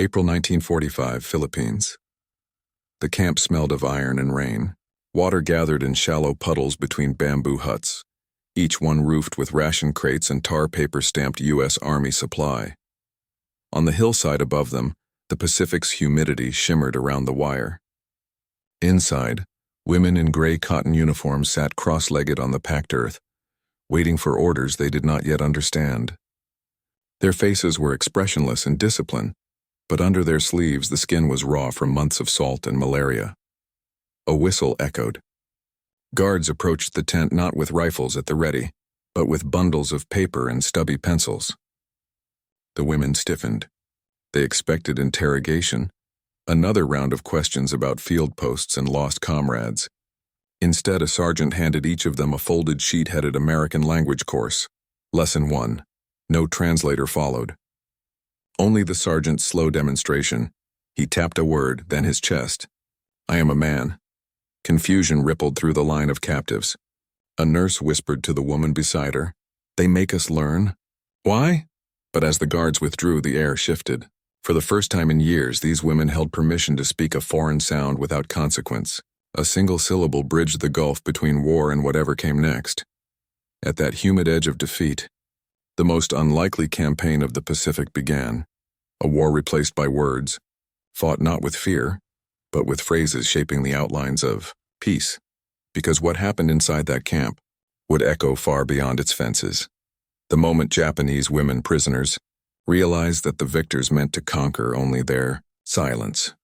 April 1945, Philippines. The camp smelled of iron and rain. Water gathered in shallow puddles between bamboo huts, each one roofed with ration crates and tar paper stamped U.S. Army supply. On the hillside above them, the Pacific's humidity shimmered around the wire. Inside, women in gray cotton uniforms sat cross-legged on the packed earth, waiting for orders they did not yet understand. Their faces were expressionless in discipline, but under their sleeves the skin was raw from months of salt and malaria. A whistle echoed. Guards approached the tent not with rifles at the ready, but with bundles of paper and stubby pencils. The women stiffened. They expected interrogation, another round of questions about field posts and lost comrades. Instead, a sergeant handed each of them a folded sheet headed American language course. Lesson 1. No translator followed. Only the sergeant's slow demonstration. He tapped a word, then his chest. I am a man. Confusion rippled through the line of captives. A nurse whispered to the woman beside her, They make us learn. Why? But as the guards withdrew, the air shifted. For the first time in years, these women held permission to speak a foreign sound without consequence. A single syllable bridged the gulf between war and whatever came next. At that humid edge of defeat, the most unlikely campaign of the Pacific began. A war replaced by words, fought not with fear, but with phrases shaping the outlines of peace. Because what happened inside that camp would echo far beyond its fences. The moment Japanese women prisoners realized that the victors meant to conquer only their silence.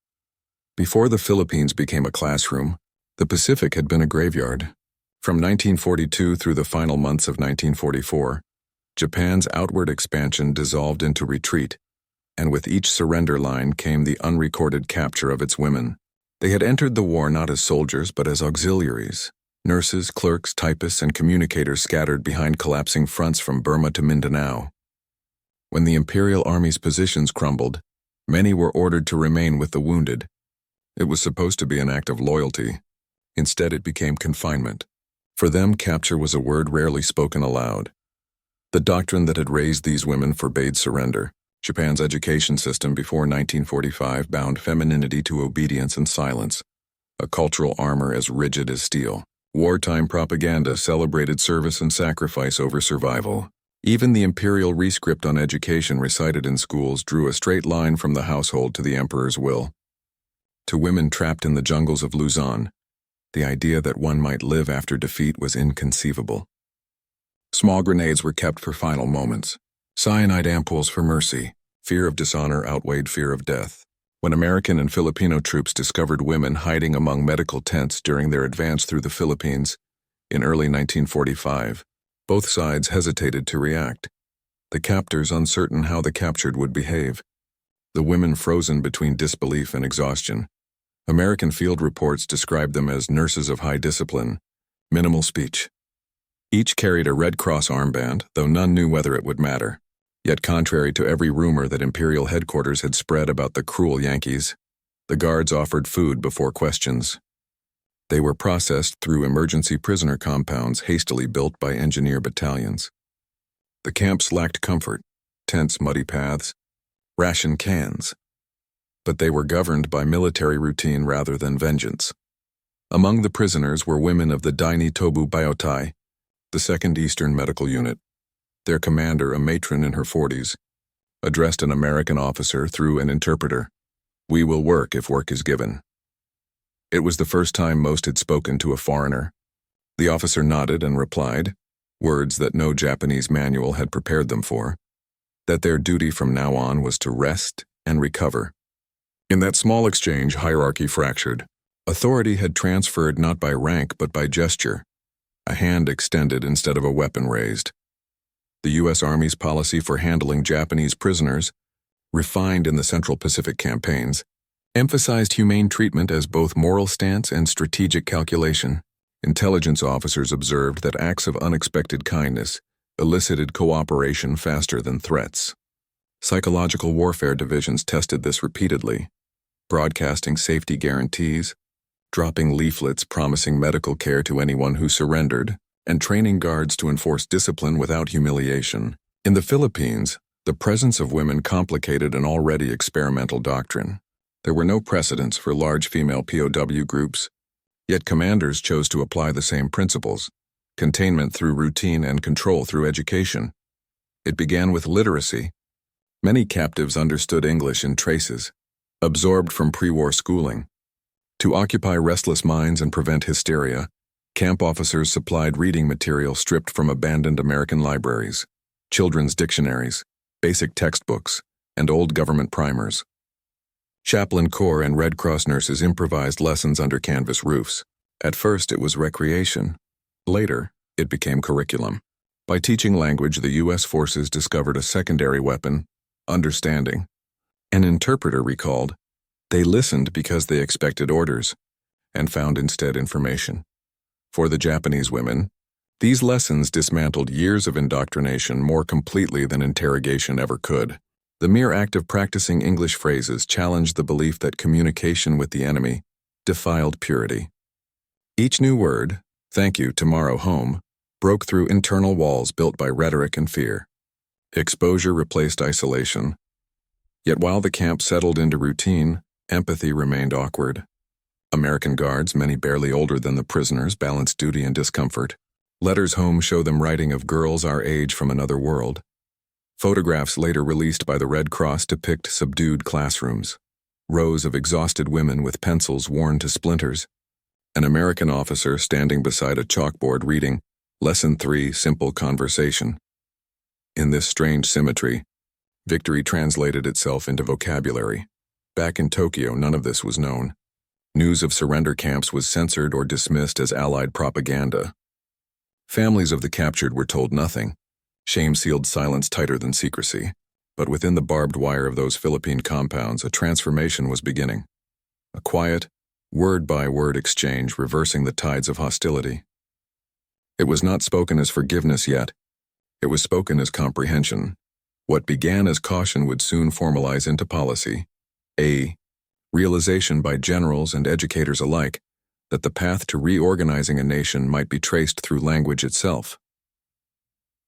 Before the Philippines became a classroom, the Pacific had been a graveyard. From 1942 through the final months of 1944, Japan's outward expansion dissolved into retreat, and with each surrender line came the unrecorded capture of its women. They had entered the war not as soldiers but as auxiliaries, nurses, clerks, typists, and communicators scattered behind collapsing fronts from Burma to Mindanao. When the Imperial Army's positions crumbled, many were ordered to remain with the wounded. It was supposed to be an act of loyalty. Instead, it became confinement. For them, capture was a word rarely spoken aloud. The doctrine that had raised these women forbade surrender. Japan's education system before 1945 bound femininity to obedience and silence, a cultural armor as rigid as steel. Wartime propaganda celebrated service and sacrifice over survival. Even the imperial rescript on education recited in schools drew a straight line from the household to the emperor's will. To women trapped in the jungles of Luzon, the idea that one might live after defeat was inconceivable. Small grenades were kept for final moments. Cyanide ampoules for mercy. Fear of dishonor outweighed fear of death. When American and Filipino troops discovered women hiding among medical tents during their advance through the Philippines in early 1945, both sides hesitated to react. The captors uncertain how the captured would behave. The women frozen between disbelief and exhaustion. American field reports described them as nurses of high discipline, minimal speech. Each carried a Red Cross armband, though none knew whether it would matter. Yet contrary to every rumor that Imperial headquarters had spread about the cruel Yankees, the guards offered food before questions. They were processed through emergency prisoner compounds hastily built by engineer battalions. The camps lacked comfort, tents, muddy paths, ration cans. But they were governed by military routine rather than vengeance. Among the prisoners were women of the WWII, the 2nd Eastern Medical Unit. Their commander, a matron in her 40s, addressed an American officer through an interpreter. We will work if work is given. It was the first time most had spoken to a foreigner. The officer nodded and replied, words that no Japanese manual had prepared them for, that their duty from now on was to rest and recover. In that small exchange, hierarchy fractured. Authority had transferred not by rank but by gesture, a hand extended instead of a weapon raised. The U.S. Army's policy for handling Japanese prisoners, refined in the Central Pacific campaigns, emphasized humane treatment as both moral stance and strategic calculation. Intelligence officers observed that acts of unexpected kindness elicited cooperation faster than threats. Psychological warfare divisions tested this repeatedly, broadcasting safety guarantees, dropping leaflets promising medical care to anyone who surrendered, and training guards to enforce discipline without humiliation. In the Philippines, The presence of women complicated an already experimental doctrine. There were no precedents for large female POW groups, yet commanders chose to apply the same principles: containment through routine and control through education. It began with literacy. Many captives understood English in traces, absorbed from pre-war schooling. To occupy restless minds and prevent hysteria, camp officers supplied reading material stripped from abandoned American libraries, children's dictionaries, basic textbooks, and old government primers. Chaplain Corps and Red Cross nurses improvised lessons under canvas roofs. At first it was recreation. Later, it became curriculum. By teaching language, the U.S. forces discovered a secondary weapon: understanding. An interpreter recalled, "They listened because they expected orders, and found instead information." For the Japanese women, these lessons dismantled years of indoctrination more completely than interrogation ever could. The mere act of practicing English phrases challenged the belief that communication with the enemy defiled purity. Each new word, "thank you, tomorrow home," broke through internal walls built by rhetoric and fear. Exposure replaced isolation. Yet while the camp settled into routine, empathy remained awkward. American guards, many barely older than the prisoners, balanced duty and discomfort. Letters home show them writing of girls our age from another world. Photographs later released by the Red Cross depict subdued classrooms, rows of exhausted women with pencils worn to splinters, an American officer standing beside a chalkboard reading Lesson 3, Simple Conversation. In this strange symmetry, victory translated itself into vocabulary. Back in Tokyo, none of this was known. News of surrender camps was censored or dismissed as Allied propaganda. Families of the captured were told nothing. Shame sealed silence tighter than secrecy. But within the barbed wire of those Philippine compounds, a transformation was beginning. A quiet, word-by-word exchange reversing the tides of hostility. It was not spoken as forgiveness yet. It was spoken as comprehension. What began as caution would soon formalize into policy. A realization by generals and educators alike that the path to reorganizing a nation might be traced through language itself.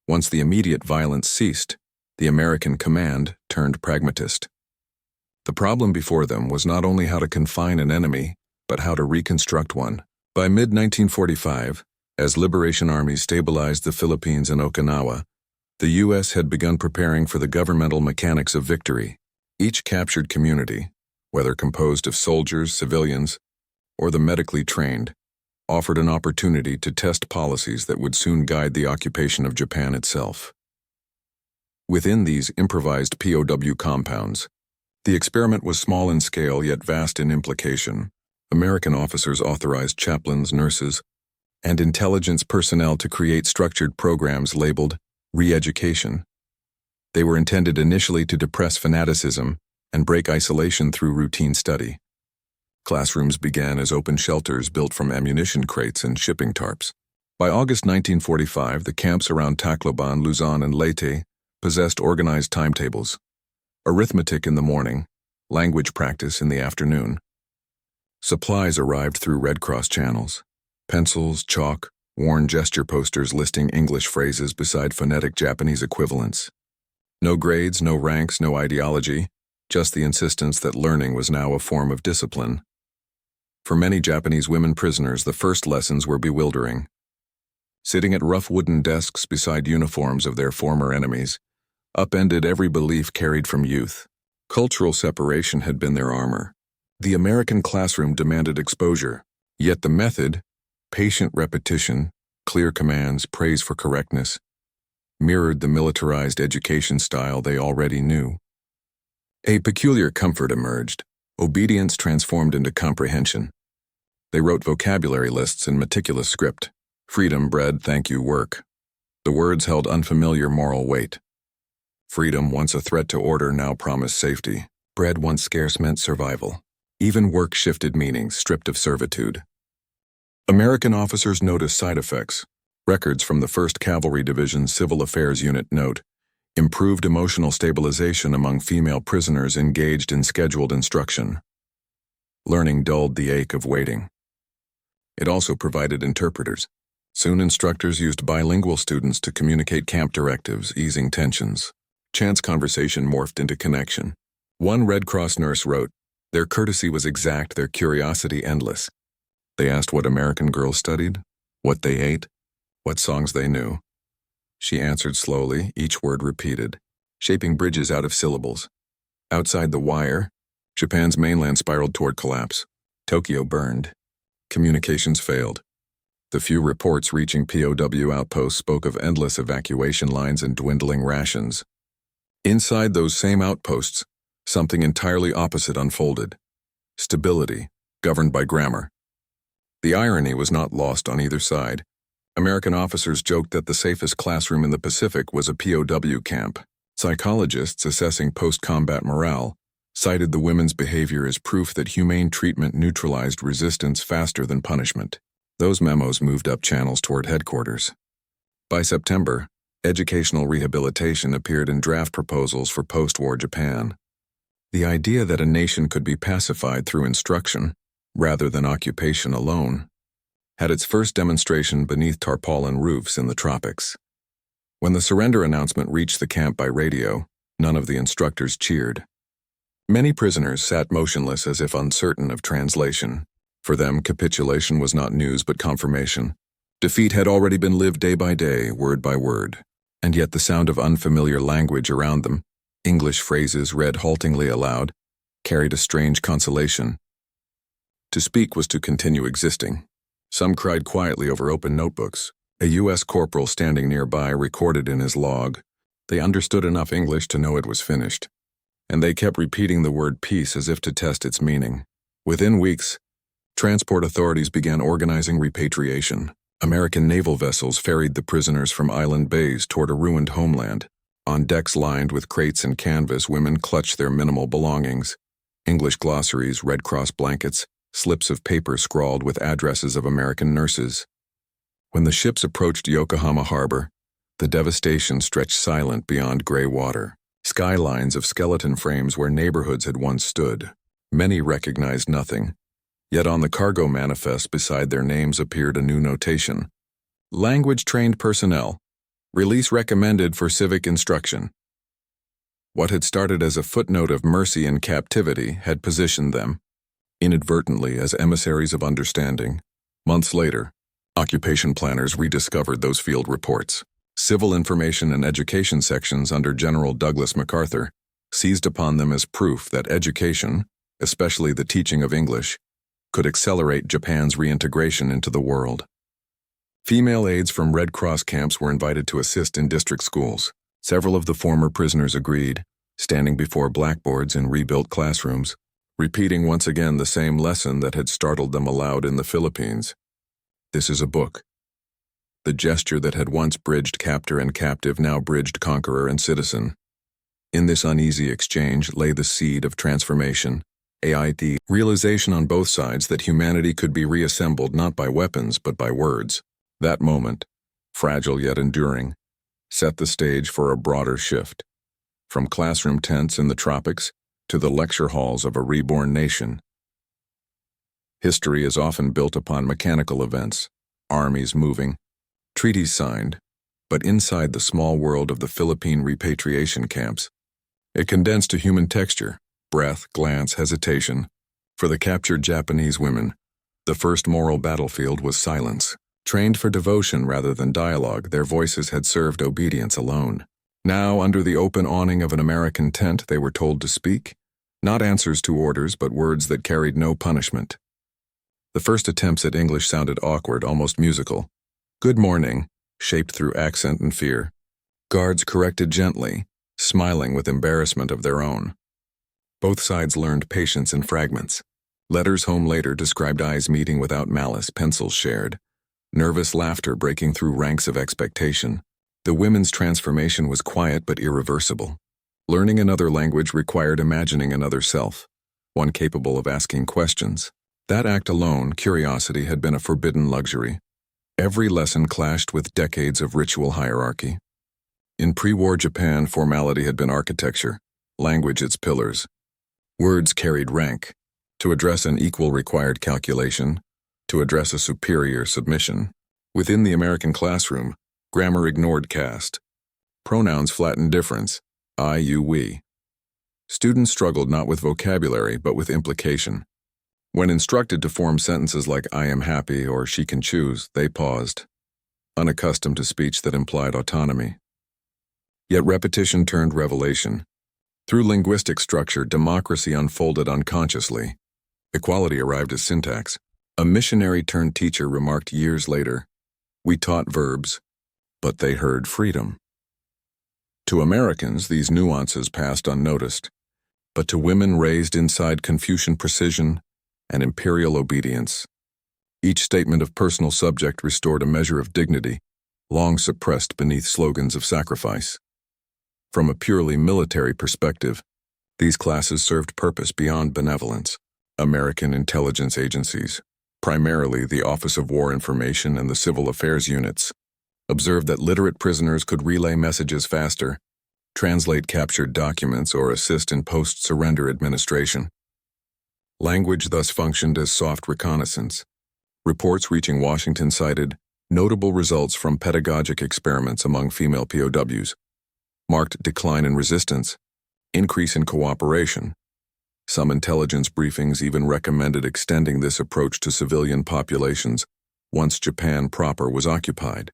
Once the immediate violence ceased, the American command turned pragmatist. The problem before them was not only how to confine an enemy, but how to reconstruct one. By mid-1945, as liberation armies stabilized the Philippines and Okinawa, the U.S. had begun preparing for the governmental mechanics of victory. Each captured community, whether composed of soldiers, civilians, or the medically trained, offered an opportunity to test policies that would soon guide the occupation of Japan itself. Within these improvised POW compounds, the experiment was small in scale yet vast in implication. American officers authorized chaplains, nurses, and intelligence personnel to create structured programs labeled re-education. They were intended initially to depress fanaticism and break isolation through routine study. Classrooms began as open shelters built from ammunition crates and shipping tarps. By August 1945, the camps around Tacloban, Luzon, and Leyte possessed organized timetables. Arithmetic in the morning, language practice in the afternoon. Supplies arrived through Red Cross channels. Pencils, chalk, worn gesture posters listing English phrases beside phonetic Japanese equivalents. No grades, no ranks, no ideology, just the insistence that learning was now a form of discipline. For many Japanese women prisoners, the first lessons were bewildering. Sitting at rough wooden desks beside uniforms of their former enemies, upended every belief carried from youth. Cultural separation had been their armor. The American classroom demanded exposure, yet the method, patient repetition, clear commands, praise for correctness, mirrored the militarized education style they already knew. A peculiar comfort emerged. Obedience transformed into comprehension. They wrote vocabulary lists in meticulous script. Freedom bred thank you work. The words held unfamiliar moral weight. Freedom, once a threat to order, now promised safety. Bread, once scarce, meant survival. Even work shifted meanings, stripped of servitude. American officers noticed side effects. Records from the 1st Cavalry Division's Civil Affairs Unit note improved emotional stabilization among female prisoners engaged in scheduled instruction. Learning dulled the ache of waiting. It also provided interpreters. Soon instructors used bilingual students to communicate camp directives, easing tensions. Chance conversation morphed into connection. One Red Cross nurse wrote, "Their courtesy was exact, their curiosity endless. They asked what American girls studied, what they ate, what songs they knew. She answered slowly, each word repeated, shaping bridges out of syllables. Outside the wire, Japan's mainland spiraled toward collapse. Tokyo burned. Communications failed. The few reports reaching POW outposts spoke of endless evacuation lines and dwindling rations. Inside those same outposts, something entirely opposite unfolded. Stability, governed by grammar. The irony was not lost on either side. American officers joked that the safest classroom in the Pacific was a POW camp. Psychologists assessing post-combat morale cited the women's behavior as proof that humane treatment neutralized resistance faster than punishment. Those memos moved up channels toward headquarters. By September, educational rehabilitation appeared in draft proposals for post-war Japan. The idea that a nation could be pacified through instruction, rather than occupation alone, had its first demonstration beneath tarpaulin roofs in the tropics. When the surrender announcement reached the camp by radio, none of the instructors cheered. Many prisoners sat motionless as if uncertain of translation. For them, capitulation was not news but confirmation. Defeat had already been lived day by day, word by word. And yet the sound of unfamiliar language around them, English phrases read haltingly aloud, carried a strange consolation. To speak was to continue existing. Some cried quietly over open notebooks. A U.S. corporal standing nearby recorded in his log. They understood enough English to know it was finished. And they kept repeating the word peace as if to test its meaning. Within weeks, transport authorities began organizing repatriation. American naval vessels ferried the prisoners from island bays toward a ruined homeland. On decks lined with crates and canvas, women clutched their minimal belongings. English glossaries, Red Cross blankets, slips of paper scrawled with addresses of American nurses. When the ships approached Yokohama harbor, the devastation stretched silent beyond gray water. Skylines of skeleton frames where neighborhoods had once stood. Many recognized nothing. Yet on the cargo manifest beside their names appeared a new notation. Language-trained personnel. Release recommended for civic instruction. What had started as a footnote of mercy in captivity had positioned them, inadvertently, as emissaries of understanding. Months later, occupation planners rediscovered those field reports. Civil information and education sections under General Douglas MacArthur seized upon them as proof that education, especially the teaching of English, could accelerate Japan's reintegration into the world. Female aides from Red Cross camps were invited to assist in district schools. Several of the former prisoners agreed, standing before blackboards in rebuilt classrooms, repeating once again the same lesson that had startled them aloud in the Philippines. This is a book. The gesture that had once bridged captor and captive now bridged conqueror and citizen. In this uneasy exchange lay the seed of transformation, AIT, realization on both sides that humanity could be reassembled not by weapons but by words. That moment, fragile yet enduring, set the stage for a broader shift, from classroom tents in the tropics to the lecture halls of a reborn nation. History is often built upon mechanical events, armies moving, treaties signed, but inside the small world of the Philippine repatriation camps, it condensed to human texture, breath, glance, hesitation. For the captured Japanese women, the first moral battlefield was silence. Trained for devotion rather than dialogue, their voices had served obedience alone. Now, under the open awning of an American tent, they were told to speak, not answers to orders, but words that carried no punishment. The first attempts at English sounded awkward, almost musical. Good morning, shaped through accent and fear. Guards corrected gently, smiling with embarrassment of their own. Both sides learned patience in fragments. Letters home later described eyes meeting without malice, pencils shared. Nervous laughter breaking through ranks of expectation. The women's transformation was quiet but irreversible. Learning another language required imagining another self, one capable of asking questions. That act alone, curiosity, had been a forbidden luxury. Every lesson clashed with decades of ritual hierarchy. In pre-war Japan, formality had been architecture, language its pillars. Words carried rank. To address an equal required calculation, to address a superior submission. Within the American classroom, grammar ignored caste. Pronouns flattened difference. WWII. Students struggled not with vocabulary but with implication. When instructed to form sentences like "I am happy" or "she can choose," they paused, unaccustomed to speech that implied autonomy. Yet repetition turned revelation. Through linguistic structure, democracy unfolded unconsciously. Equality arrived as syntax. A missionary-turned-teacher remarked years later, "We taught verbs, but they heard freedom." To Americans, these nuances passed unnoticed, but to women raised inside Confucian precision and imperial obedience, each statement of personal subject restored a measure of dignity, long suppressed beneath slogans of sacrifice. From a purely military perspective, these classes served purpose beyond benevolence. American intelligence agencies, primarily the Office of War Information and the Civil Affairs units, observed that literate prisoners could relay messages faster, translate captured documents, or assist in post-surrender administration. Language thus functioned as soft reconnaissance. Reports reaching Washington cited notable results from pedagogic experiments among female POWs, marked decline in resistance, increase in cooperation. Some intelligence briefings even recommended extending this approach to civilian populations once Japan proper was occupied.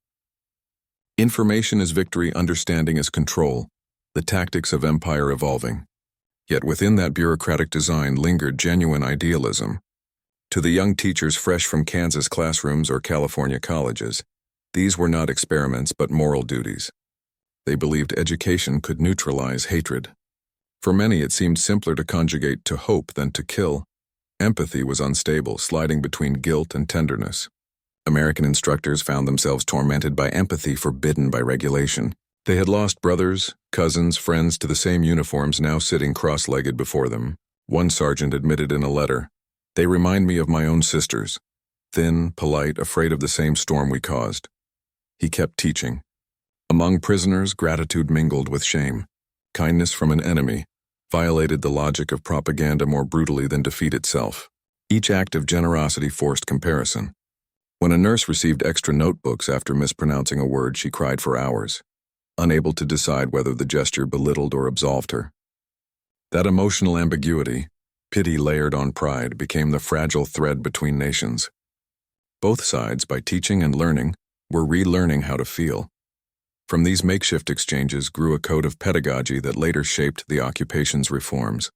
Information is victory, understanding is control, the tactics of empire evolving. Yet within that bureaucratic design lingered genuine idealism. To the young teachers fresh from Kansas classrooms or California colleges, these were not experiments but moral duties. They believed education could neutralize hatred. For many, it seemed simpler to conjugate to hope than to kill. Empathy was unstable, sliding between guilt and tenderness. American instructors found themselves tormented by empathy forbidden by regulation. They had lost brothers, cousins, friends to the same uniforms now sitting cross-legged before them. One sergeant admitted in a letter, "They remind me of my own sisters, thin, polite, afraid of the same storm we caused." He kept teaching. Among prisoners, gratitude mingled with shame. Kindness from an enemy violated the logic of propaganda more brutally than defeat itself. Each act of generosity forced comparison. When a nurse received extra notebooks after mispronouncing a word, she cried for hours, unable to decide whether the gesture belittled or absolved her. That emotional ambiguity, pity layered on pride, became the fragile thread between nations. Both sides, by teaching and learning, were relearning how to feel. From these makeshift exchanges grew a code of pedagogy that later shaped the occupation's reforms.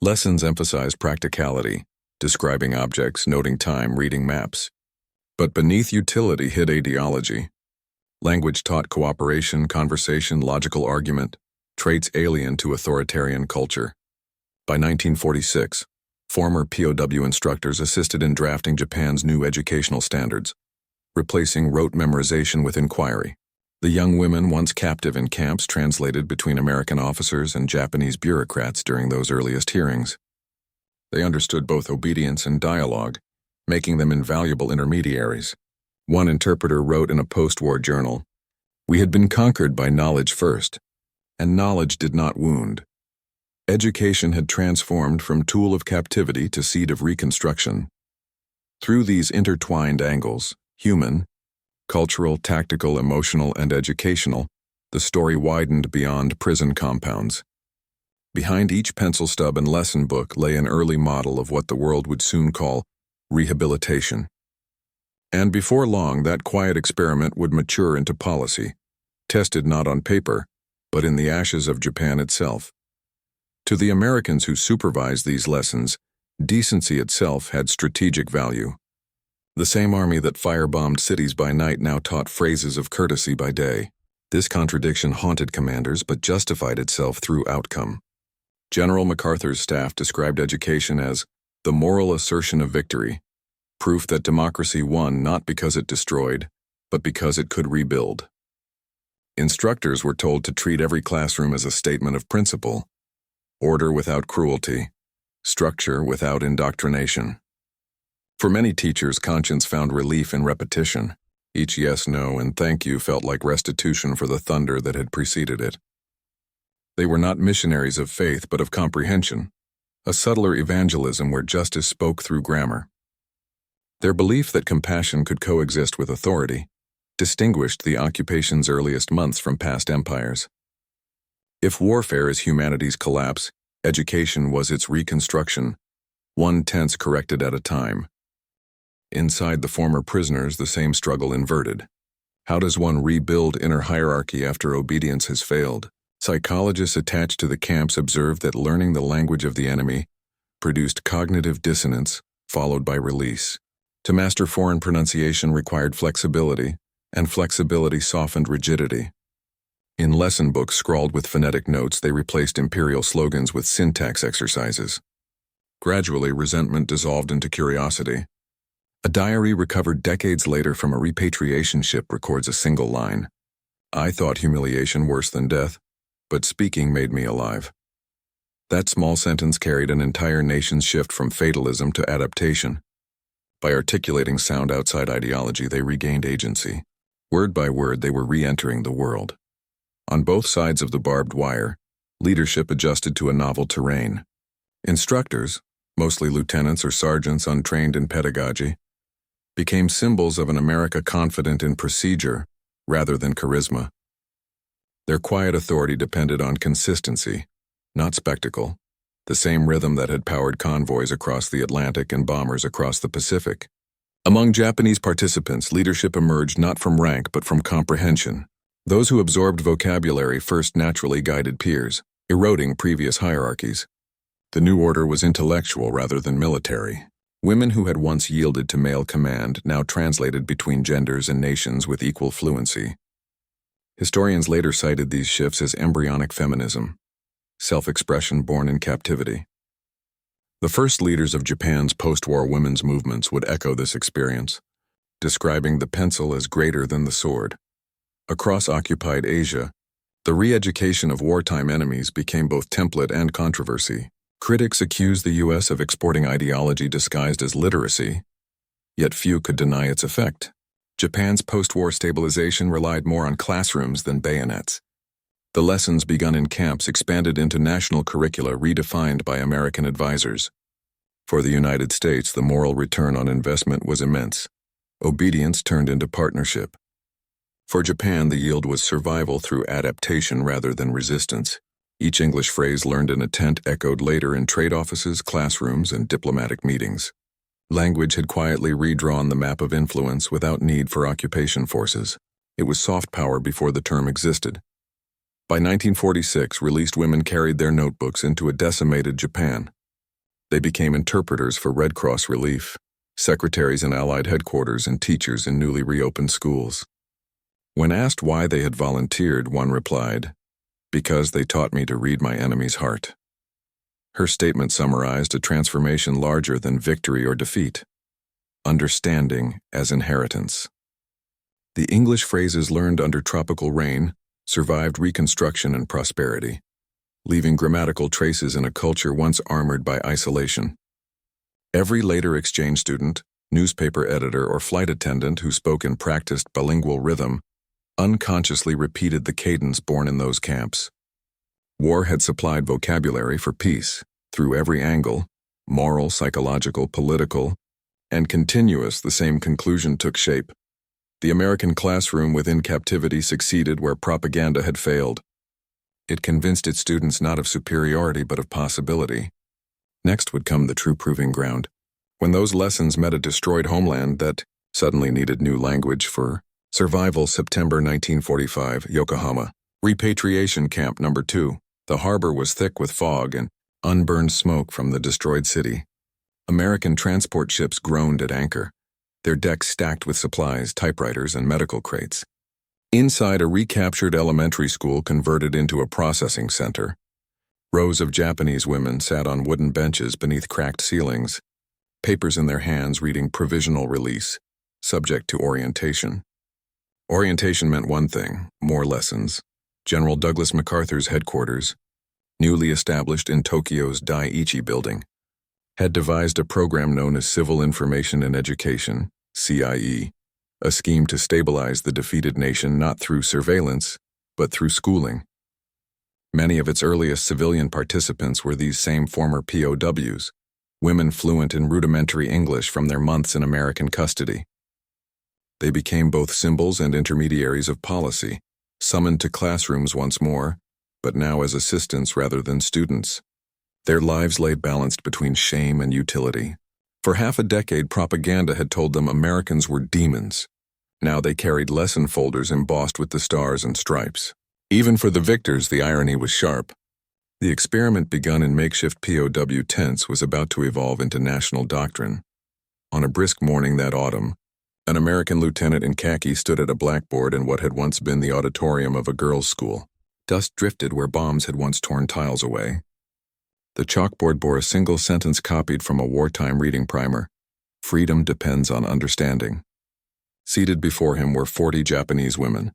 Lessons emphasized practicality, describing objects, noting time, reading maps. But beneath utility hid ideology. Language taught cooperation, conversation, logical argument, traits alien to authoritarian culture. By 1946, former POW instructors assisted in drafting Japan's new educational standards, replacing rote memorization with inquiry. The young women once captive in camps translated between American officers and Japanese bureaucrats during those earliest hearings. They understood both obedience and dialogue, making them invaluable intermediaries. One interpreter wrote in a post-war journal, "We had been conquered by knowledge first, and knowledge did not wound." Education had transformed from tool of captivity to seed of reconstruction. Through these intertwined angles, human, cultural, tactical, emotional, and educational, the story widened beyond prison compounds. Behind each pencil stub and lesson book lay an early model of what the world would soon call rehabilitation. And before long, that quiet experiment would mature into policy, tested not on paper, but in the ashes of Japan itself. To the Americans who supervised these lessons, decency itself had strategic value. The same army that firebombed cities by night now taught phrases of courtesy by day. This contradiction haunted commanders but justified itself through outcome. General MacArthur's staff described education as the moral assertion of victory, proof that democracy won not because it destroyed, but because it could rebuild. Instructors were told to treat every classroom as a statement of principle, order without cruelty, structure without indoctrination. For many teachers, conscience found relief in repetition. Each yes, no, and thank you felt like restitution for the thunder that had preceded it. They were not missionaries of faith, but of comprehension, a subtler evangelism where justice spoke through grammar. Their belief that compassion could coexist with authority distinguished the occupation's earliest months from past empires. If warfare is humanity's collapse, education was its reconstruction, one tense corrected at a time. Inside the former prisoners, the same struggle inverted. How does one rebuild inner hierarchy after obedience has failed? Psychologists attached to the camps observed that learning the language of the enemy produced cognitive dissonance, followed by release. To master foreign pronunciation required flexibility, and flexibility softened rigidity. In lesson books scrawled with phonetic notes, they replaced imperial slogans with syntax exercises. Gradually, resentment dissolved into curiosity. A diary recovered decades later from a repatriation ship records a single line. "I thought humiliation worse than death, but speaking made me alive." That small sentence carried an entire nation's shift from fatalism to adaptation. By articulating sound outside ideology, they regained agency. Word by word, they were re-entering the world. On both sides of the barbed wire, leadership adjusted to a novel terrain. Instructors, mostly lieutenants or sergeants untrained in pedagogy, became symbols of an America confident in procedure rather than charisma. Their quiet authority depended on consistency, not spectacle, the same rhythm that had powered convoys across the Atlantic and bombers across the Pacific. Among Japanese participants, leadership emerged not from rank but from comprehension. Those who absorbed vocabulary first naturally guided peers, eroding previous hierarchies. The new order was intellectual rather than military. Women who had once yielded to male command now translated between genders and nations with equal fluency. Historians later cited these shifts as embryonic feminism, self-expression born in captivity. The first leaders of Japan's post-war women's movements would echo this experience, describing the pencil as greater than the sword. Across occupied Asia, the re-education of wartime enemies became both template and controversy. Critics accused the U.S. of exporting ideology disguised as literacy, yet few could deny its effect. Japan's post-war stabilization relied more on classrooms than bayonets. The lessons begun in camps expanded into national curricula redefined by American advisors. For the United States, the moral return on investment was immense. Obedience turned into partnership. For Japan, the yield was survival through adaptation rather than resistance. Each English phrase learned in a tent echoed later in trade offices, classrooms, and diplomatic meetings. Language had quietly redrawn the map of influence without need for occupation forces. It was soft power before the term existed. By 1946, released women carried their notebooks into a decimated Japan. They became interpreters for Red Cross relief, secretaries in Allied headquarters, and teachers in newly reopened schools. When asked why they had volunteered, one replied, "Because they taught me to read my enemy's heart." Her statement summarized a transformation larger than victory or defeat. Understanding as inheritance. The English phrases learned under tropical rain survived reconstruction and prosperity, leaving grammatical traces in a culture once armored by isolation. Every later exchange student, newspaper editor, or flight attendant who spoke in practiced bilingual rhythm unconsciously repeated the cadence born in those camps. War had supplied vocabulary for peace, through every angle, moral, psychological, political, and continuous. The same conclusion took shape. The American classroom within captivity succeeded where propaganda had failed. It convinced its students not of superiority but of possibility. Next would come the true proving ground, when those lessons met a destroyed homeland that suddenly needed new language for survival. September 1945, Yokohama. Repatriation Camp Number 2. The harbor was thick with fog and unburned smoke from the destroyed city. American transport ships groaned at anchor, their decks stacked with supplies, typewriters, and medical crates. Inside, a recaptured elementary school converted into a processing center. Rows of Japanese women sat on wooden benches beneath cracked ceilings, papers in their hands reading provisional release, subject to orientation. Orientation meant one thing: more lessons. General Douglas MacArthur's headquarters, newly established in Tokyo's Daiichi building, had devised a program known as Civil Information and Education, CIE, a scheme to stabilize the defeated nation not through surveillance, but through schooling. Many of its earliest civilian participants were these same former POWs, women fluent in rudimentary English from their months in American custody. They became both symbols and intermediaries of policy, summoned to classrooms once more, but now as assistants rather than students. Their lives lay balanced between shame and utility. For half a decade, propaganda had told them Americans were demons. Now they carried lesson folders embossed with the stars and stripes. Even for the victors, the irony was sharp. The experiment begun in makeshift POW tents was about to evolve into national doctrine. On a brisk morning that autumn, an American lieutenant in khaki stood at a blackboard in what had once been the auditorium of a girls' school. Dust drifted where bombs had once torn tiles away. The chalkboard bore a single sentence copied from a wartime reading primer: "Freedom depends on understanding." Seated before him were 40 Japanese women,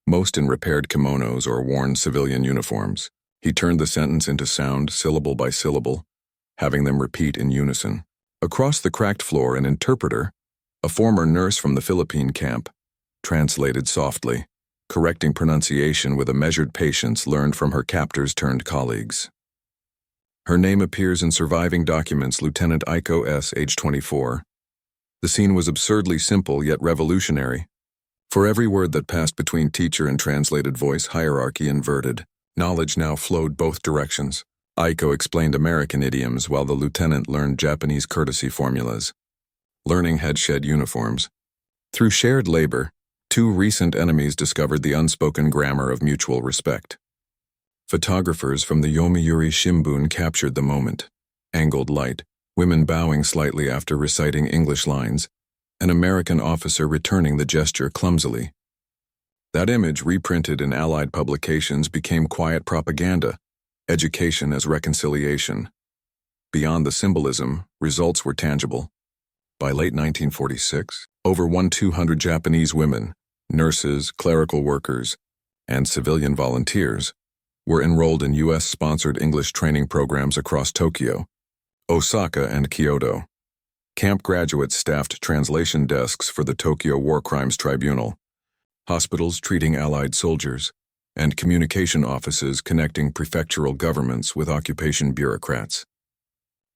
most in repaired kimonos or worn civilian uniforms. He turned the sentence into sound, syllable by syllable, having them repeat in unison. Across the cracked floor, an interpreter, a former nurse from the Philippine camp, translated softly, correcting pronunciation with a measured patience learned from her captors turned colleagues. Her name appears in surviving documents: Lieutenant Aiko S., age 24. The scene was absurdly simple yet revolutionary. For every word that passed between teacher and translated voice, hierarchy inverted. Knowledge now flowed both directions. Aiko explained American idioms while the lieutenant learned Japanese courtesy formulas. Learning had shed uniforms. Through shared labor, two recent enemies discovered the unspoken grammar of mutual respect. Photographers from the Yomiuri Shimbun captured the moment. Angled light, women bowing slightly after reciting English lines, an American officer returning the gesture clumsily. That image, reprinted in Allied publications, became quiet propaganda, education as reconciliation. Beyond the symbolism, results were tangible. By late 1946, over 1,200 Japanese women, nurses, clerical workers, and civilian volunteers were enrolled in U.S.-sponsored English training programs across Tokyo, Osaka, and Kyoto. Camp graduates staffed translation desks for the Tokyo War Crimes Tribunal, hospitals treating Allied soldiers, and communication offices connecting prefectural governments with occupation bureaucrats.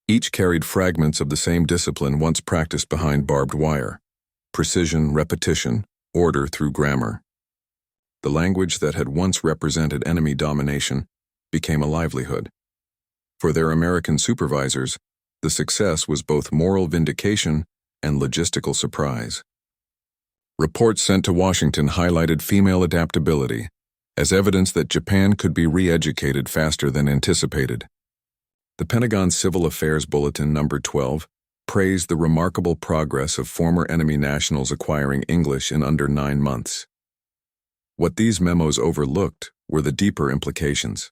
Each carried fragments of the same discipline once practiced behind barbed wire: precision, repetition, order through grammar. The language that had once represented enemy domination became a livelihood. For their American supervisors, the success was both moral vindication and logistical surprise. Reports sent to Washington highlighted female adaptability as evidence that Japan could be re-educated faster than anticipated. The Pentagon Civil Affairs Bulletin No. 12 praised the remarkable progress of former enemy nationals acquiring English in under 9 months. What these memos overlooked were the deeper implications.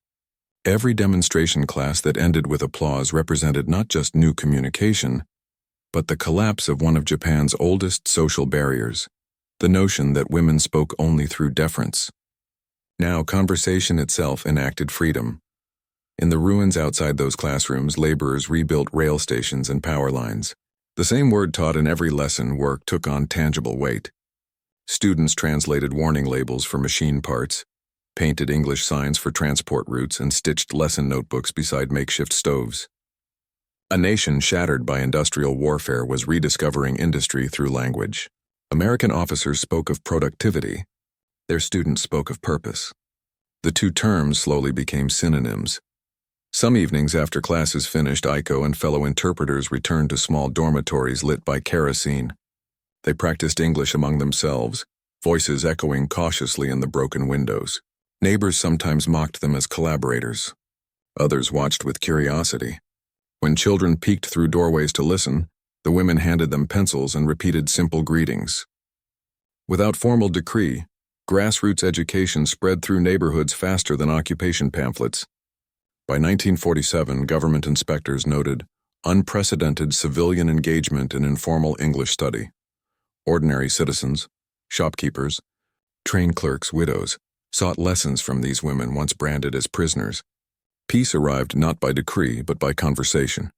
Every demonstration class that ended with applause represented not just new communication, but the collapse of one of Japan's oldest social barriers: the notion that women spoke only through deference. Now, conversation itself enacted freedom. In the ruins outside those classrooms, laborers rebuilt rail stations and power lines. The same word taught in every lesson work took on tangible weight. Students translated warning labels for machine parts, painted English signs for transport routes, and stitched lesson notebooks beside makeshift stoves. A nation shattered by industrial warfare was rediscovering industry through language. American officers spoke of productivity. Their students spoke of purpose. The two terms slowly became synonyms. Some evenings after classes finished, Aiko and fellow interpreters returned to small dormitories lit by kerosene. They practiced English among themselves, voices echoing cautiously in the broken windows. Neighbors sometimes mocked them as collaborators. Others watched with curiosity. When children peeked through doorways to listen, the women handed them pencils and repeated simple greetings. Without formal decree, grassroots education spread through neighborhoods faster than occupation pamphlets. By 1947, government inspectors noted unprecedented civilian engagement in informal English study. Ordinary citizens, shopkeepers, train clerks, widows, sought lessons from these women once branded as prisoners. Peace arrived not by decree but by conversation.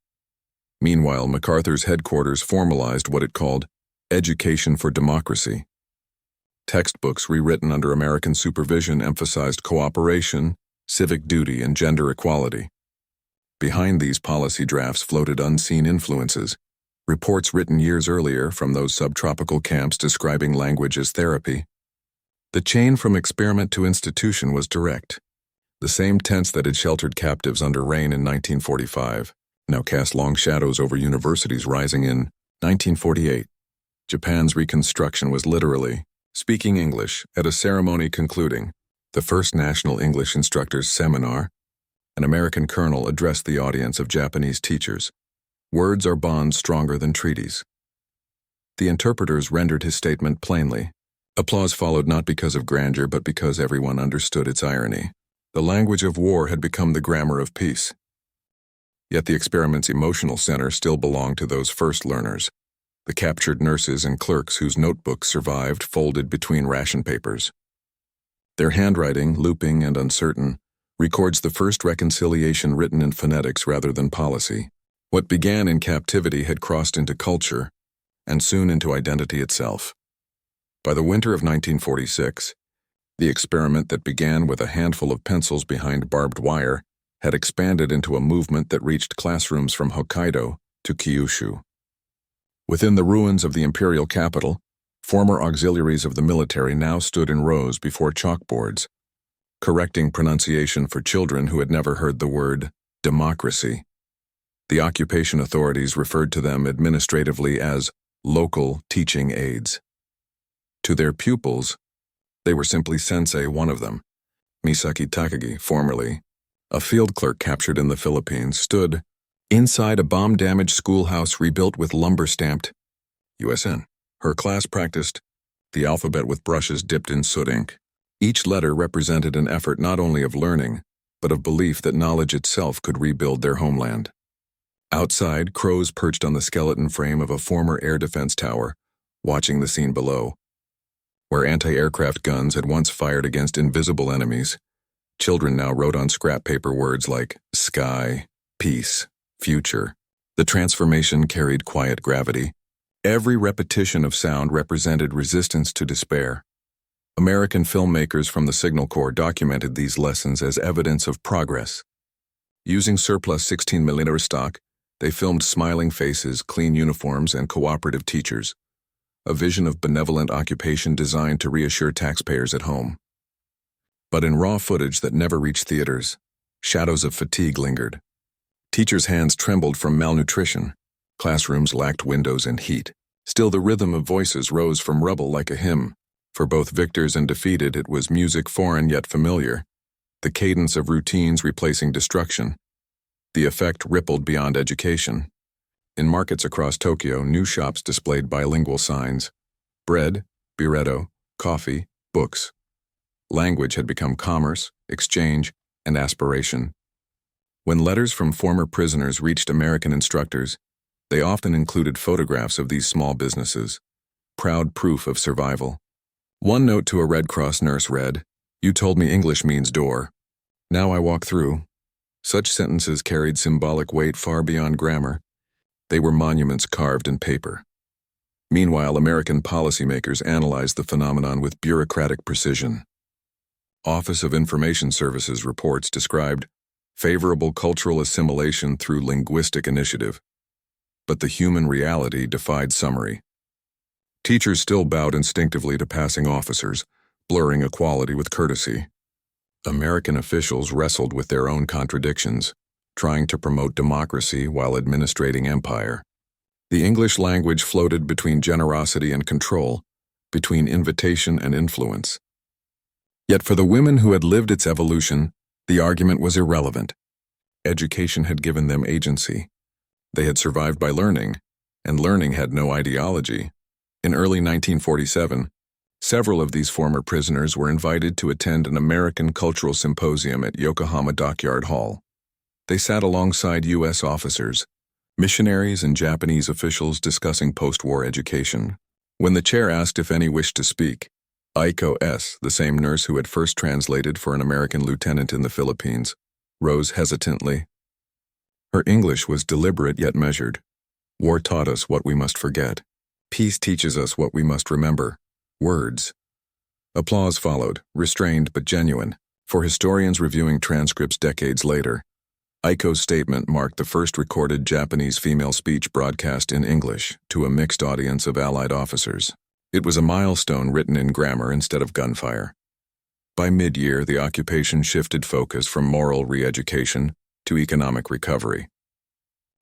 Meanwhile, MacArthur's headquarters formalized what it called education for democracy. Textbooks rewritten under American supervision emphasized cooperation, civic duty, and gender equality. Behind these policy drafts floated unseen influences, reports written years earlier from those subtropical camps describing language as therapy. The chain from experiment to institution was direct. The same tents that had sheltered captives under rain in 1945 now cast long shadows over universities rising in 1948. Japan's reconstruction was literally speaking English at a ceremony concluding the first National English Instructors Seminar. An American colonel addressed the audience of Japanese teachers. Words are bonds stronger than treaties. The interpreters rendered his statement plainly. Applause followed not because of grandeur but because everyone understood its irony. The language of war had become the grammar of peace. Yet the experiment's emotional center still belonged to those first learners, the captured nurses and clerks whose notebooks survived folded between ration papers. Their handwriting, looping and uncertain, records the first reconciliation written in phonetics rather than policy. What began in captivity had crossed into culture, and soon into identity itself. By the winter of 1946, the experiment that began with a handful of pencils behind barbed wire had expanded into a movement that reached classrooms from Hokkaido to Kyushu. Within the ruins of the imperial capital, former auxiliaries of the military now stood in rows before chalkboards, correcting pronunciation for children who had never heard the word democracy. The occupation authorities referred to them administratively as local teaching aides. To their pupils, they were simply sensei, one of them. Misaki Takagi, formerly a field clerk captured in the Philippines, stood inside a bomb-damaged schoolhouse rebuilt with lumber-stamped USN. Her class practiced the alphabet with brushes dipped in soot ink. Each letter represented an effort not only of learning, but of belief that knowledge itself could rebuild their homeland. Outside, crows perched on the skeleton frame of a former air defense tower, watching the scene below. Where anti-aircraft guns had once fired against invisible enemies, children now wrote on scrap paper words like sky, peace, future. The transformation carried quiet gravity. Every repetition of sound represented resistance to despair. American filmmakers from the Signal Corps documented these lessons as evidence of progress. Using surplus 16mm stock, they filmed smiling faces, clean uniforms, and cooperative teachers, a vision of benevolent occupation designed to reassure taxpayers at home. But in raw footage that never reached theaters, shadows of fatigue lingered. Teachers' hands trembled from malnutrition. Classrooms lacked windows and heat. Still, the rhythm of voices rose from rubble like a hymn. For both victors and defeated, it was music foreign yet familiar, the cadence of routines replacing destruction. The effect rippled beyond education. In markets across Tokyo, new shops displayed bilingual signs: bread, birretto, coffee, books. Language had become commerce, exchange, and aspiration. When letters from former prisoners reached American instructors, they often included photographs of these small businesses, proud proof of survival. One note to a Red Cross nurse read, "You told me English means door. Now I walk through." Such sentences carried symbolic weight far beyond grammar. They were monuments carved in paper. Meanwhile, American policymakers analyzed the phenomenon with bureaucratic precision. Office of Information Services reports described favorable cultural assimilation through linguistic initiative. But the human reality defied summary. Teachers still bowed instinctively to passing officers, blurring equality with courtesy. American officials wrestled with their own contradictions, trying to promote democracy while administrating empire. The English language floated between generosity and control, between invitation and influence. Yet for the women who had lived its evolution, the argument was irrelevant. Education had given them agency. They had survived by learning, and learning had no ideology. In early 1947, several of these former prisoners were invited to attend an American cultural symposium at Yokohama Dockyard Hall. They sat alongside U.S. officers, missionaries, and Japanese officials discussing post-war education. When the chair asked if any wished to speak, Aiko S., the same nurse who had first translated for an American lieutenant in the Philippines, rose hesitantly. Her English was deliberate yet measured. War taught us what we must forget. Peace teaches us what we must remember. Words. Applause followed, restrained but genuine. For historians reviewing transcripts decades later, Aiko's statement marked the first recorded Japanese female speech broadcast in English to a mixed audience of Allied officers. It was a milestone written in grammar instead of gunfire. By mid-year, the occupation shifted focus from moral re-education to economic recovery.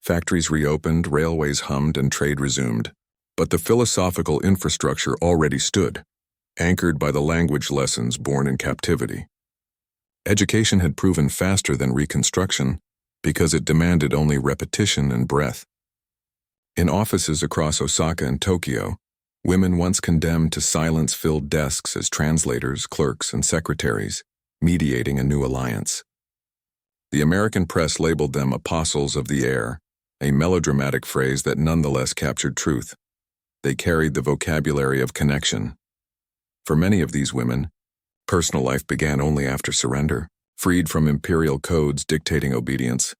Factories reopened, railways hummed, and trade resumed. But the philosophical infrastructure already stood, anchored by the language lessons born in captivity. Education had proven faster than reconstruction because it demanded only repetition and breath. In offices across Osaka and Tokyo, women once condemned to silence filled desks as translators, clerks, and secretaries, mediating a new alliance. The American press labeled them apostles of the air, a melodramatic phrase that nonetheless captured truth. They carried the vocabulary of connection. For many of these women, personal life began only after surrender. Freed from imperial codes dictating obedience,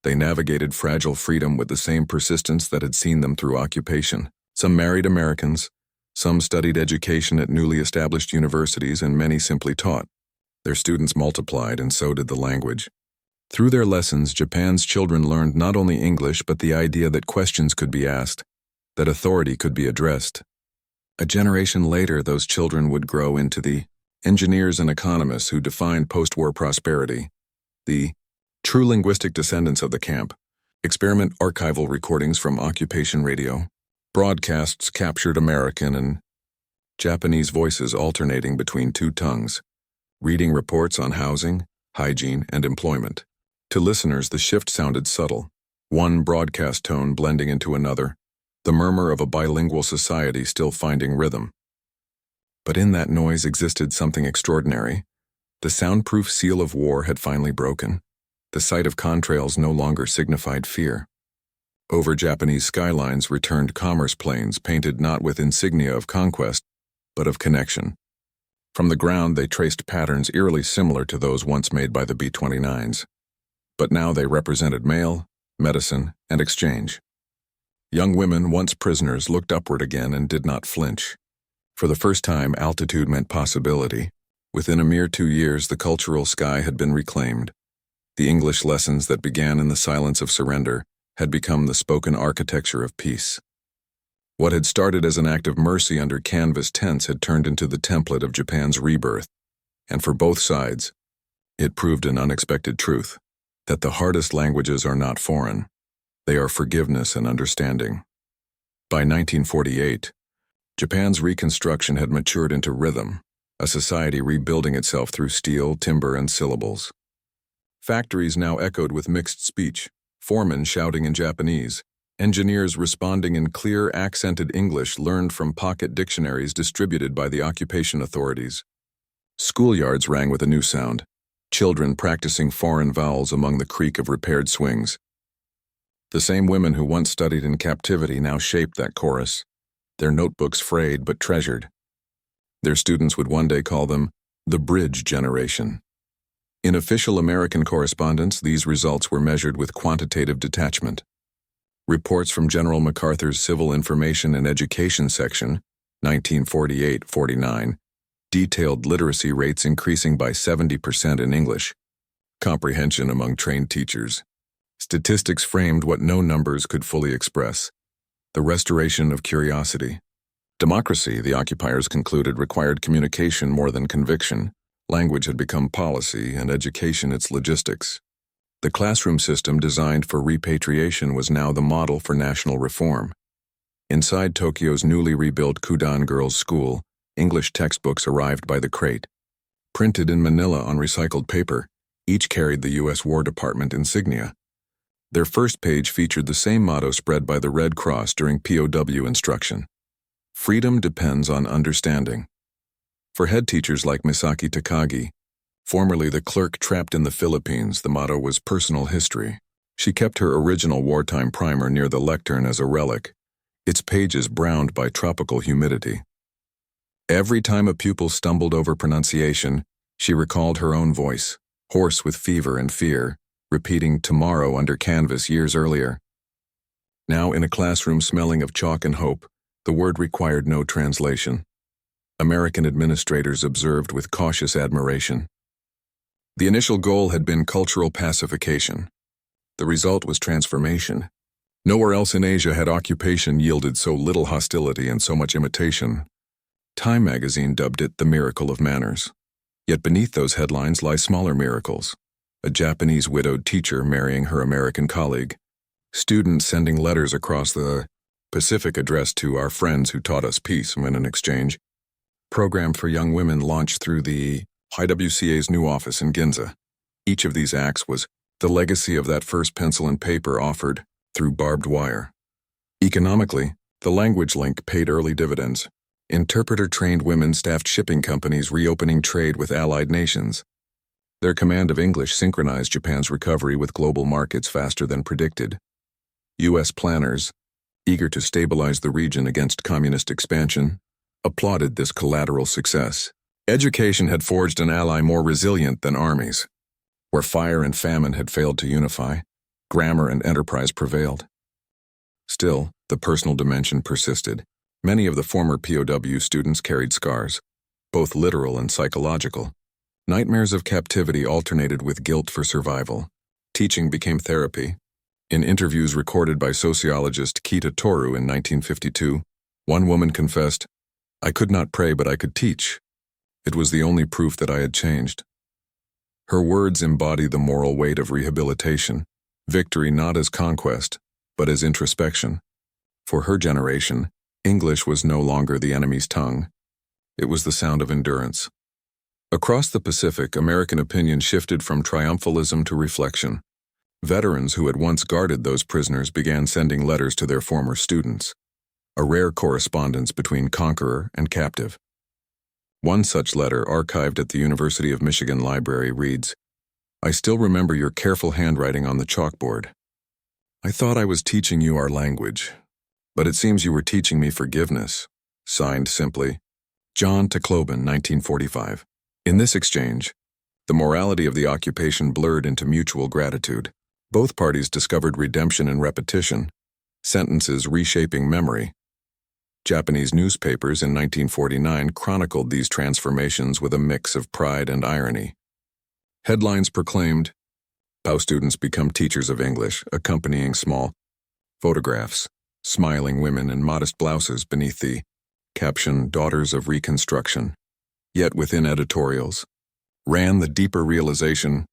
they navigated fragile freedom with the same persistence that had seen them through occupation. Some married Americans, some studied education at newly established universities, and many simply taught. Their students multiplied, and so did the language. Through their lessons, Japan's children learned not only English but the idea that questions could be asked, that authority could be addressed. A generation later, those children would grow into the engineers and economists who defined post-war prosperity, the true linguistic descendants of the camp. Experiment archival recordings from occupation radio, broadcasts captured American and Japanese voices alternating between two tongues, reading reports on housing, hygiene, and employment. To listeners, the shift sounded subtle, one broadcast tone blending into another, the murmur of a bilingual society still finding rhythm. But in that noise existed something extraordinary. The soundproof seal of war had finally broken. The sight of contrails no longer signified fear. Over Japanese skylines returned commerce planes painted not with insignia of conquest, but of connection. From the ground they traced patterns eerily similar to those once made by the B-29s. But now they represented mail, medicine, and exchange. Young women, once prisoners, looked upward again and did not flinch. For the first time, altitude meant possibility. Within a mere 2 years, the cultural sky had been reclaimed. The English lessons that began in the silence of surrender had become the spoken architecture of peace. What had started as an act of mercy under canvas tents had turned into the template of Japan's rebirth. And for both sides, it proved an unexpected truth, that the hardest languages are not foreign. They are forgiveness and understanding. By 1948, Japan's reconstruction had matured into rhythm, a society rebuilding itself through steel, timber, and syllables. Factories now echoed with mixed speech, foremen shouting in Japanese, engineers responding in clear, accented English learned from pocket dictionaries distributed by the occupation authorities. Schoolyards rang with a new sound, children practicing foreign vowels among the creak of repaired swings. The same women who once studied in captivity now shaped that chorus, their notebooks frayed but treasured. Their students would one day call them the bridge generation. In official American correspondence, these results were measured with quantitative detachment. Reports from General MacArthur's Civil Information and Education Section, 1948-49, detailed literacy rates increasing by 70% in English, comprehension among trained teachers. Statistics framed what no numbers could fully express: the restoration of curiosity. Democracy, the occupiers concluded, required communication more than conviction. Language had become policy, and education its logistics. The classroom system designed for repatriation was now the model for national reform. Inside Tokyo's newly rebuilt Kudan Girls' School, English textbooks arrived by the crate. Printed in Manila on recycled paper, each carried the U.S. War Department insignia. Their first page featured the same motto spread by the Red Cross during POW instruction: "Freedom depends on understanding." For head teachers like Misaki Takagi, formerly the clerk trapped in the Philippines, the motto was personal history. She kept her original wartime primer near the lectern as a relic, its pages browned by tropical humidity. Every time a pupil stumbled over pronunciation, she recalled her own voice, hoarse with fever and fear, repeating "tomorrow" under canvas years earlier. Now, in a classroom smelling of chalk and hope, the word required no translation. American administrators observed with cautious admiration. The initial goal had been cultural pacification. The result was transformation. Nowhere else in Asia had occupation yielded so little hostility and so much imitation. Time magazine dubbed it the miracle of manners. Yet beneath those headlines lie smaller miracles. A Japanese widowed teacher marrying her American colleague. Students sending letters across the Pacific addressed to our friends who taught us peace when in exchange. Program for young women launched through the YWCA's new office in Ginza. Each of these acts was the legacy of that first pencil and paper offered through barbed wire. Economically, the language link paid early dividends. Interpreter-trained women staffed shipping companies reopening trade with allied nations. Their command of English synchronized Japan's recovery with global markets faster than predicted. U.S. planners, eager to stabilize the region against communist expansion, applauded this collateral success. Education had forged an ally more resilient than armies. Where fire and famine had failed to unify, grammar and enterprise prevailed. Still, the personal dimension persisted. Many of the former POW students carried scars, both literal and psychological. Nightmares of captivity alternated with guilt for survival. Teaching became therapy. In interviews recorded by sociologist Kita Toru in 1952, one woman confessed, "I could not pray, but I could teach. It was the only proof that I had changed." Her words embody the moral weight of rehabilitation, victory not as conquest, but as introspection. For her generation, English was no longer the enemy's tongue. It was the sound of endurance. Across the Pacific, American opinion shifted from triumphalism to reflection. Veterans who had once guarded those prisoners began sending letters to their former students, a rare correspondence between conqueror and captive. One such letter, archived at the University of Michigan Library, reads, "I still remember your careful handwriting on the chalkboard. I thought I was teaching you our language, but it seems you were teaching me forgiveness." Signed simply, John Tacloban, 1945. In this exchange, the morality of the occupation blurred into mutual gratitude. Both parties discovered redemption in repetition, sentences reshaping memory. Japanese newspapers in 1949 chronicled these transformations with a mix of pride and irony. Headlines proclaimed, "POW students become teachers of English," accompanying small photographs, smiling women in modest blouses beneath the caption, "Daughters of Reconstruction." Yet within editorials ran the deeper realization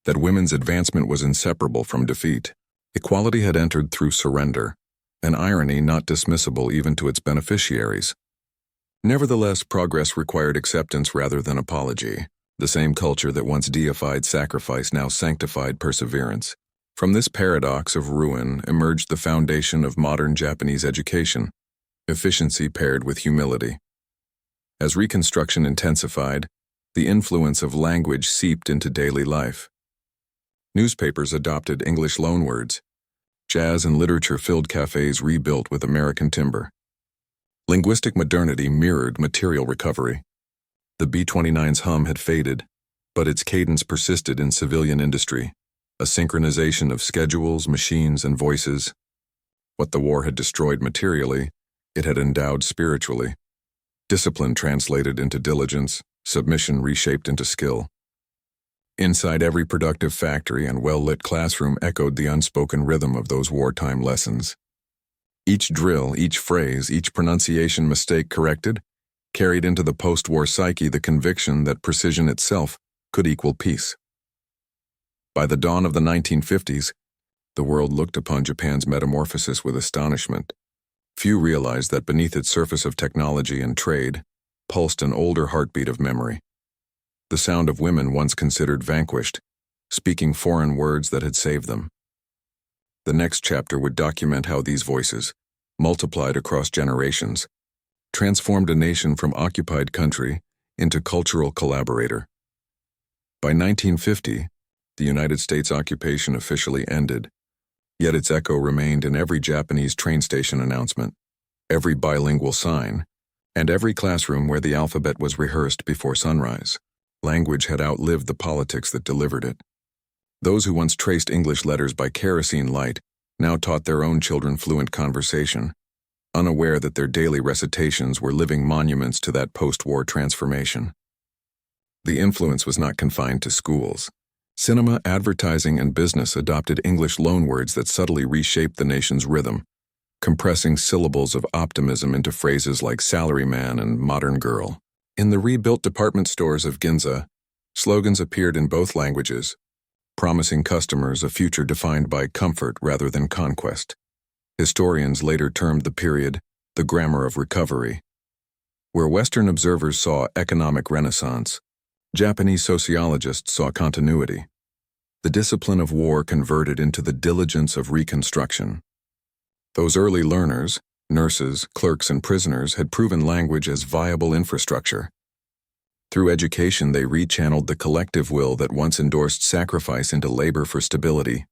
that women's advancement was inseparable from defeat. Equality had entered through surrender, an irony not dismissible even to its beneficiaries. Nevertheless, progress required acceptance rather than apology. The same culture that once deified sacrifice now sanctified perseverance. From this paradox of ruin emerged the foundation of modern Japanese education, efficiency paired with humility. As Reconstruction intensified, the influence of language seeped into daily life. Newspapers adopted English loanwords. Jazz and literature-filled cafes rebuilt with American timber. Linguistic modernity mirrored material recovery. The B-29's hum had faded, but its cadence persisted in civilian industry, a synchronization of schedules, machines, and voices. What the war had destroyed materially, it had endowed spiritually. Discipline translated into diligence, submission reshaped into skill. Inside every productive factory and well-lit classroom echoed the unspoken rhythm of those wartime lessons. Each drill, each phrase, each pronunciation mistake corrected, carried into the post-war psyche the conviction that precision itself could equal peace. By the dawn of the 1950s, the world looked upon Japan's metamorphosis with astonishment. Few realized that beneath its surface of technology and trade pulsed an older heartbeat of memory. The sound of women once considered vanquished, speaking foreign words that had saved them. The next chapter would document how these voices, multiplied across generations, transformed a nation from occupied country into cultural collaborator. By 1950, the United States occupation officially ended, yet its echo remained in every Japanese train station announcement, every bilingual sign, and every classroom where the alphabet was rehearsed before sunrise. Language had outlived the politics that delivered it. Those who once traced English letters by kerosene light now taught their own children fluent conversation, unaware that their daily recitations were living monuments to that post-war transformation. The influence was not confined to schools. Cinema, advertising, and business adopted English loanwords that subtly reshaped the nation's rhythm, compressing syllables of optimism into phrases like salaryman and modern girl. In the rebuilt department stores of Ginza, Slogans appeared in both languages, promising customers a future defined by comfort rather than conquest. Historians later termed the period the grammar of recovery. Where Western observers saw economic renaissance, Japanese sociologists saw continuity. The discipline of war converted into the diligence of reconstruction. Those early learners, nurses, clerks, and prisoners had proven language as viable infrastructure. Through education, they rechanneled the collective will that once endorsed sacrifice into labor for stability.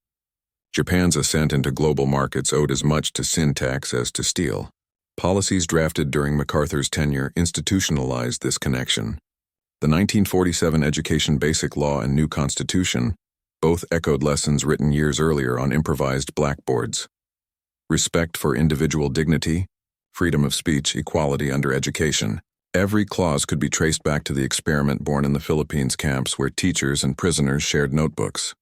Japan's ascent into global markets owed as much to syntax as to steel. Policies drafted during MacArthur's tenure institutionalized this connection. The 1947 Education Basic Law and New Constitution both echoed lessons written years earlier on improvised blackboards. Respect for individual dignity, freedom of speech, equality under education. Every clause could be traced back to the experiment born in the Philippines camps where teachers and prisoners shared notebooks.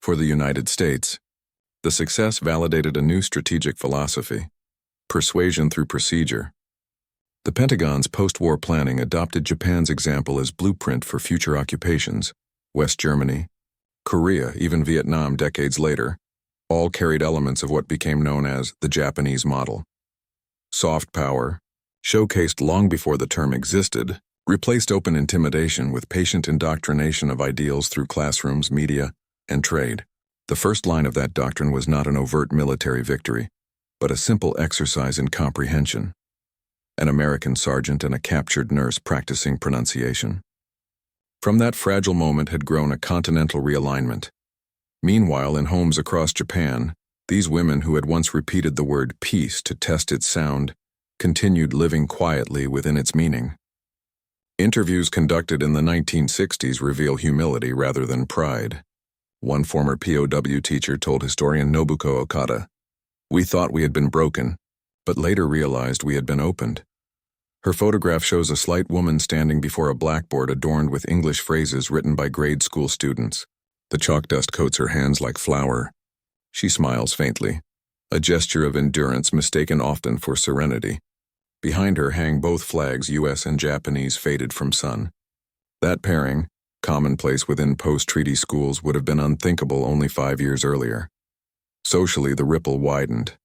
For the United States, the success validated a new strategic philosophy: persuasion through procedure. The Pentagon's post-war planning adopted Japan's example as blueprint for future occupations. West Germany, Korea, even Vietnam decades later, all carried elements of what became known as the Japanese model. Soft power, showcased long before the term existed, replaced open intimidation with patient indoctrination of ideals through classrooms, media, and trade. The first line of that doctrine was not an overt military victory, but a simple exercise in comprehension. An American sergeant and a captured nurse practicing pronunciation. From that fragile moment had grown a continental realignment. Meanwhile, in homes across Japan, these women who had once repeated the word peace to test its sound continued living quietly within its meaning. Interviews conducted in the 1960s reveal humility rather than pride. One former POW teacher told historian Nobuko Okada, "We thought we had been broken, but later realized we had been opened." Her photograph shows a slight woman standing before a blackboard adorned with English phrases written by grade school students. The chalk dust coats her hands like flour. She smiles faintly, a gesture of endurance mistaken often for serenity. Behind her hang both flags, US and Japanese, faded from sun. That pairing, commonplace within post-treaty schools, would have been unthinkable only 5 years earlier. Socially, the ripple widened.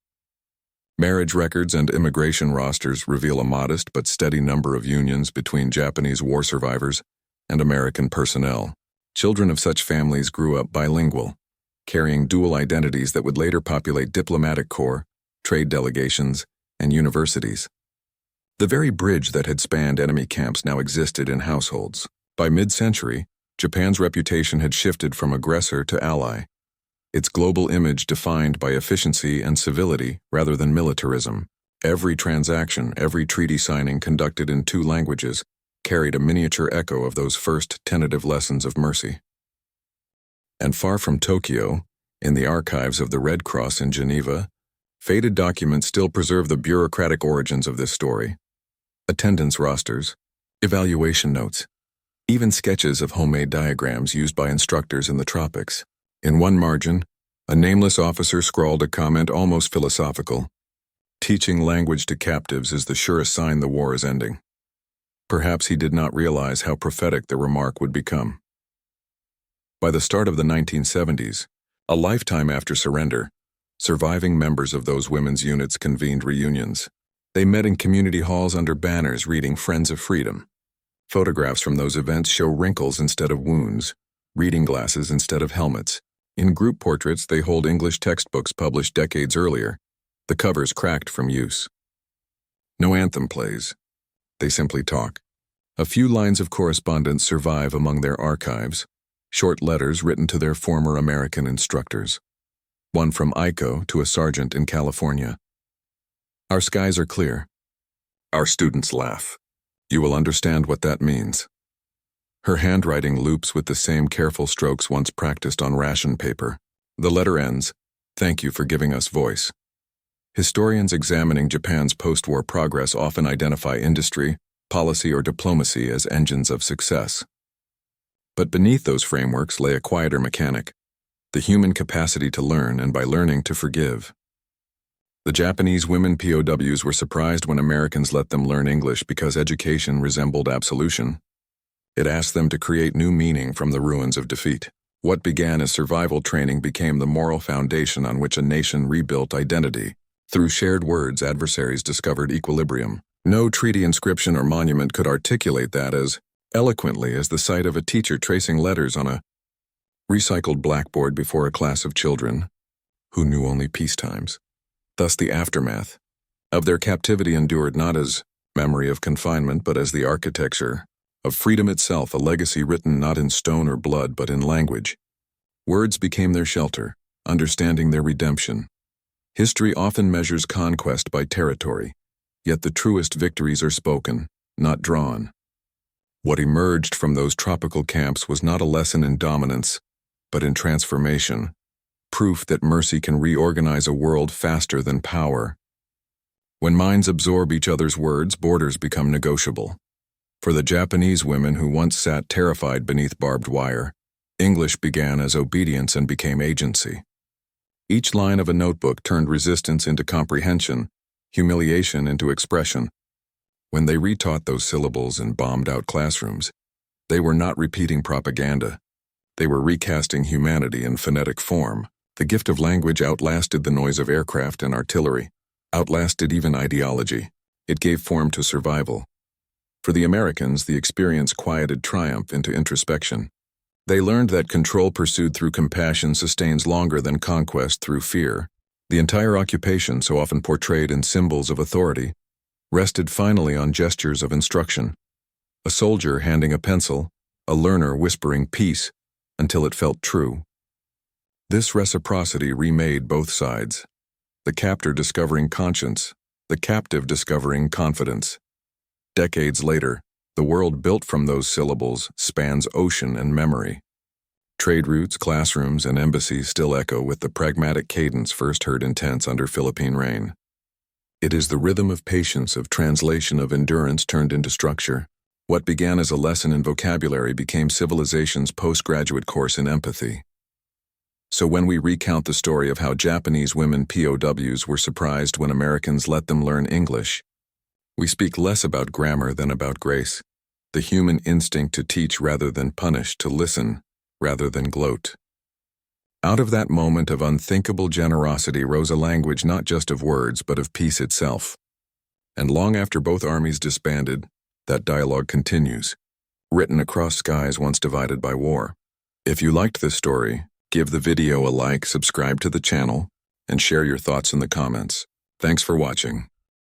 Marriage records and immigration rosters reveal a modest but steady number of unions between Japanese war survivors and American personnel. Children of such families grew up bilingual, carrying dual identities that would later populate diplomatic corps, trade delegations, and universities. The very bridge that had spanned enemy camps now existed in households. By mid-century, Japan's reputation had shifted from aggressor to ally, its global image defined by efficiency and civility rather than militarism. Every transaction, every treaty signing conducted in 2 languages carried a miniature echo of those first tentative lessons of mercy. And far from Tokyo, in the archives of the Red Cross in Geneva, faded documents still preserve the bureaucratic origins of this story. Attendance rosters, evaluation notes, even sketches of homemade diagrams used by instructors in the tropics. In one margin, a nameless officer scrawled a comment almost philosophical: "Teaching language to captives is the surest sign the war is ending." Perhaps he did not realize how prophetic the remark would become. By the start of the 1970s, a lifetime after surrender, surviving members of those women's units convened reunions. They met in community halls under banners reading "Friends of Freedom." Photographs from those events show wrinkles instead of wounds, reading glasses instead of helmets. In group portraits, they hold English textbooks published decades earlier, the covers cracked from use. No anthem plays. They simply talk. A few lines of correspondence survive among their archives, short letters written to their former American instructors. One from Aiko to a sergeant in California. "Our skies are clear. Our students laugh. You will understand what that means." Her handwriting loops with the same careful strokes once practiced on ration paper. The letter ends, "Thank you for giving us voice." Historians examining Japan's post-war progress often identify industry, policy, or diplomacy as engines of success. But beneath those frameworks lay a quieter mechanic: the human capacity to learn, and by learning, to forgive. The Japanese women POWs were surprised when Americans let them learn English because education resembled absolution. It asked them to create new meaning from the ruins of defeat. What began as survival training became the moral foundation on which a nation rebuilt identity. Through shared words, adversaries discovered equilibrium. No treaty inscription or monument could articulate that as eloquently as the sight of a teacher tracing letters on a recycled blackboard before a class of children who knew only peacetimes. Thus the aftermath of their captivity endured not as memory of confinement, but as the architecture of freedom itself, a legacy written not in stone or blood, but in language. Words became their shelter, understanding their redemption. History often measures conquest by territory, yet the truest victories are spoken, not drawn. What emerged from those tropical camps was not a lesson in dominance, but in transformation, proof that mercy can reorganize a world faster than power. When minds absorb each other's words, borders become negotiable. For the Japanese women who once sat terrified beneath barbed wire, English began as obedience and became agency. Each line of a notebook turned resistance into comprehension, humiliation into expression. When they retaught those syllables in bombed-out classrooms, they were not repeating propaganda. They were recasting humanity in phonetic form. The gift of language outlasted the noise of aircraft and artillery, outlasted even ideology. It gave form to survival. For the Americans, the experience quieted triumph into introspection. They learned that control pursued through compassion sustains longer than conquest through fear. The entire occupation, so often portrayed in symbols of authority, rested finally on gestures of instruction. A soldier handing a pencil, a learner whispering peace until it felt true. This reciprocity remade both sides. The captor discovering conscience, the captive discovering confidence. Decades later, the world built from those syllables spans ocean and memory. Trade routes, classrooms, and embassies still echo with the pragmatic cadence first heard in tents under Philippine rain. It is the rhythm of patience, of translation, of endurance turned into structure. What began as a lesson in vocabulary became civilization's postgraduate course in empathy. So when we recount the story of how Japanese women POWs were surprised when Americans let them learn English, we speak less about grammar than about grace, the human instinct to teach rather than punish, to listen rather than gloat. Out of that moment of unthinkable generosity rose a language not just of words but of peace itself. And long after both armies disbanded, that dialogue continues, written across skies once divided by war. If you liked this story, give the video a like, subscribe to the channel, and share your thoughts in the comments. Thanks for watching.